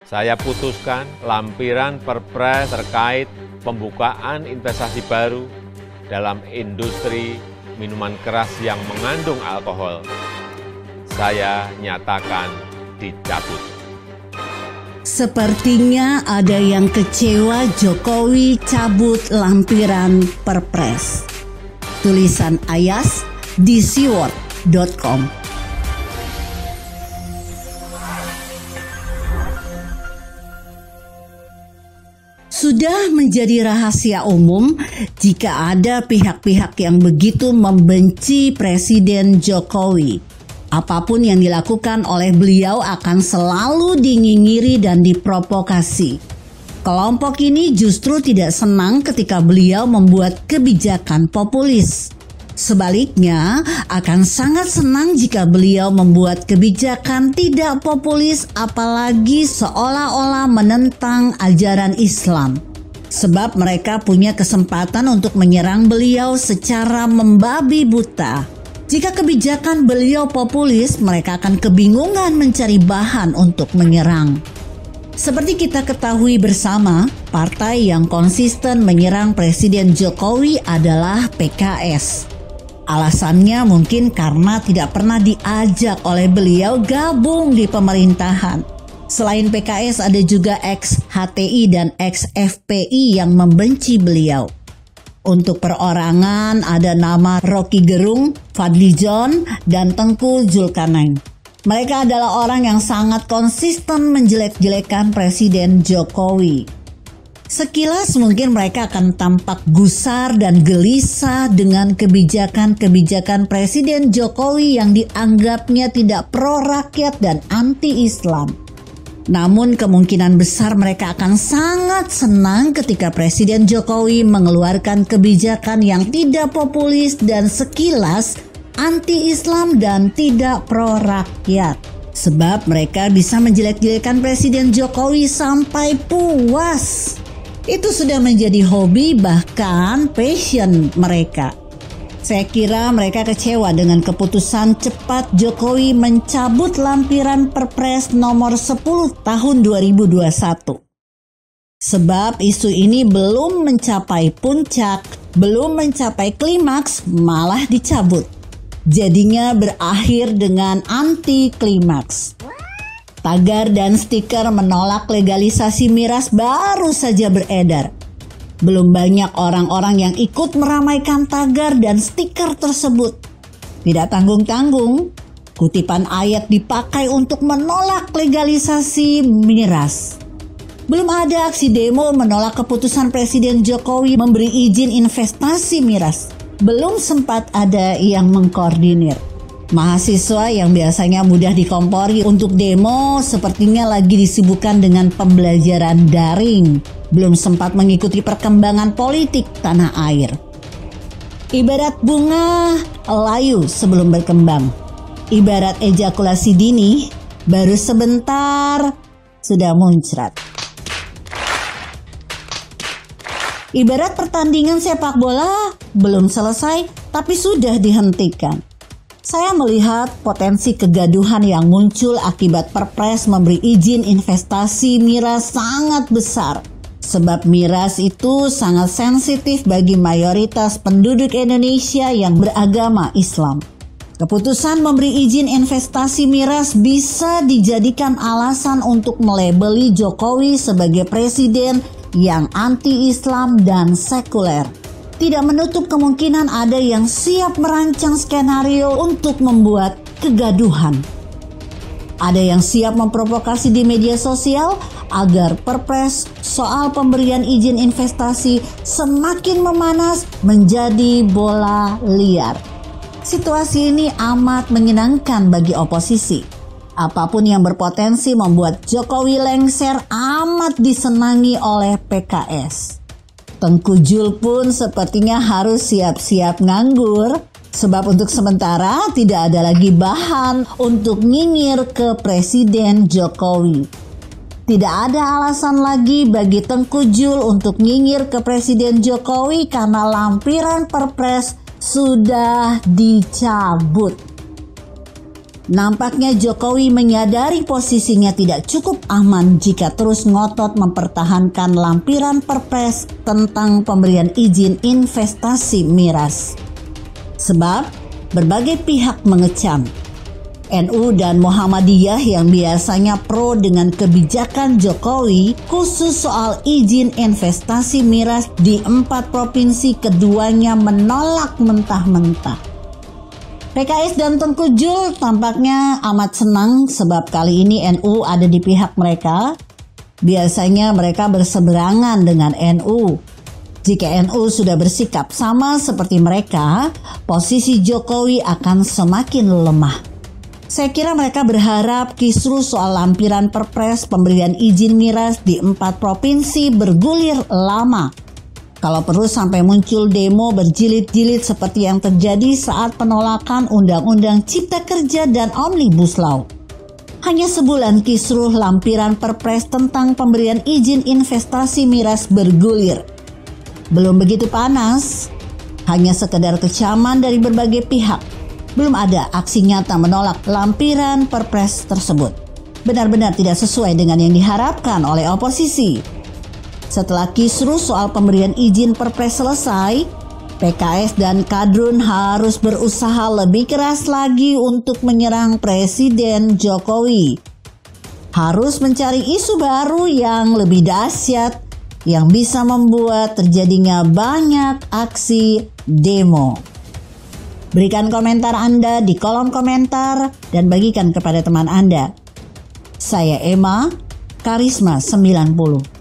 saya putuskan lampiran Perpres terkait pembukaan investasi baru dalam industri minuman keras yang mengandung alkohol. Saya nyatakan dicabut. Sepertinya ada yang kecewa Jokowi cabut lampiran Perpres. Tulisan Ayas di siword.com. Sudah menjadi rahasia umum jika ada pihak-pihak yang begitu membenci Presiden Jokowi. Apapun yang dilakukan oleh beliau akan selalu dinyinyiri dan diprovokasi. Kelompok ini justru tidak senang ketika beliau membuat kebijakan populis. Sebaliknya, akan sangat senang jika beliau membuat kebijakan tidak populis, apalagi seolah-olah menentang ajaran Islam. Sebab mereka punya kesempatan untuk menyerang beliau secara membabi buta. Jika kebijakan beliau populis, mereka akan kebingungan mencari bahan untuk menyerang. Seperti kita ketahui bersama, partai yang konsisten menyerang Presiden Jokowi adalah PKS. Alasannya mungkin karena tidak pernah diajak oleh beliau gabung di pemerintahan. Selain PKS ada juga ex-HTI dan ex-FPI yang membenci beliau. Untuk perorangan ada nama Rocky Gerung, Fadly John, dan Tengku Zulkarnain. Mereka adalah orang yang sangat konsisten menjelek-jelekan Presiden Jokowi. Sekilas mungkin mereka akan tampak gusar dan gelisah dengan kebijakan-kebijakan Presiden Jokowi yang dianggapnya tidak pro-rakyat dan anti-Islam. Namun kemungkinan besar mereka akan sangat senang ketika Presiden Jokowi mengeluarkan kebijakan yang tidak populis dan sekilas anti-Islam dan tidak pro-rakyat. Sebab mereka bisa menjelek-jelekan Presiden Jokowi sampai puas. Itu sudah menjadi hobi bahkan passion mereka. Saya kira mereka kecewa dengan keputusan cepat Jokowi mencabut lampiran Perpres nomor 10 tahun 2021. Sebab isu ini belum mencapai puncak, belum mencapai klimaks, malah dicabut. Jadinya berakhir dengan anti klimaks. Tagar dan stiker menolak legalisasi miras baru saja beredar. Belum banyak orang-orang yang ikut meramaikan tagar dan stiker tersebut. Tidak tanggung-tanggung, kutipan ayat dipakai untuk menolak legalisasi miras. Belum ada aksi demo menolak keputusan Presiden Jokowi memberi izin investasi miras. Belum sempat ada yang mengkoordinir. Mahasiswa yang biasanya mudah dikompori untuk demo sepertinya lagi disibukkan dengan pembelajaran daring. Belum sempat mengikuti perkembangan politik tanah air. Ibarat bunga layu sebelum berkembang. Ibarat ejakulasi dini, baru sebentar sudah muncrat. Ibarat pertandingan sepak bola belum selesai tapi sudah dihentikan. Saya melihat potensi kegaduhan yang muncul akibat Perpres memberi izin investasi miras sangat besar. Sebab miras itu sangat sensitif bagi mayoritas penduduk Indonesia yang beragama Islam. Keputusan memberi izin investasi miras bisa dijadikan alasan untuk melabeli Jokowi sebagai presiden yang anti-Islam dan sekuler. Tidak menutup kemungkinan ada yang siap merancang skenario untuk membuat kegaduhan. Ada yang siap memprovokasi di media sosial agar Perpres soal pemberian izin investasi semakin memanas menjadi bola liar. Situasi ini amat menyenangkan bagi oposisi. Apapun yang berpotensi membuat Jokowi lengser amat disenangi oleh PKS. Tengku Jul pun sepertinya harus siap-siap nganggur, sebab untuk sementara tidak ada lagi bahan untuk nyinyir ke Presiden Jokowi. Tidak ada alasan lagi bagi Tengku Jul untuk nyinyir ke Presiden Jokowi karena lampiran Perpres sudah dicabut. Nampaknya Jokowi menyadari posisinya tidak cukup aman jika terus ngotot mempertahankan lampiran Perpres tentang pemberian izin investasi miras. Sebab berbagai pihak mengecam NU dan Muhammadiyah yang biasanya pro dengan kebijakan Jokowi khusus soal izin investasi miras di 4 provinsi keduanya menolak mentah-mentah. PKS dan Tengku Jul tampaknya amat senang sebab kali ini NU ada di pihak mereka. Biasanya mereka berseberangan dengan NU. Jika NU sudah bersikap sama seperti mereka, posisi Jokowi akan semakin lemah. Saya kira mereka berharap kisruh soal lampiran Perpres pemberian izin miras di 4 provinsi bergulir lama. Kalau perlu sampai muncul demo berjilid-jilid seperti yang terjadi saat penolakan Undang-Undang Cipta Kerja dan Omnibus Law. Hanya sebulan kisruh lampiran Perpres tentang pemberian izin investasi miras bergulir. Belum begitu panas, hanya sekedar kecaman dari berbagai pihak. Belum ada aksi nyata menolak lampiran Perpres tersebut. Benar-benar tidak sesuai dengan yang diharapkan oleh oposisi. Setelah kisruh soal pemberian izin Perpres selesai, PKS dan Kadrun harus berusaha lebih keras lagi untuk menyerang Presiden Jokowi. Harus mencari isu baru yang lebih dahsyat yang bisa membuat terjadinya banyak aksi demo. Berikan komentar Anda di kolom komentar dan bagikan kepada teman Anda. Saya Emma, Karisma 90.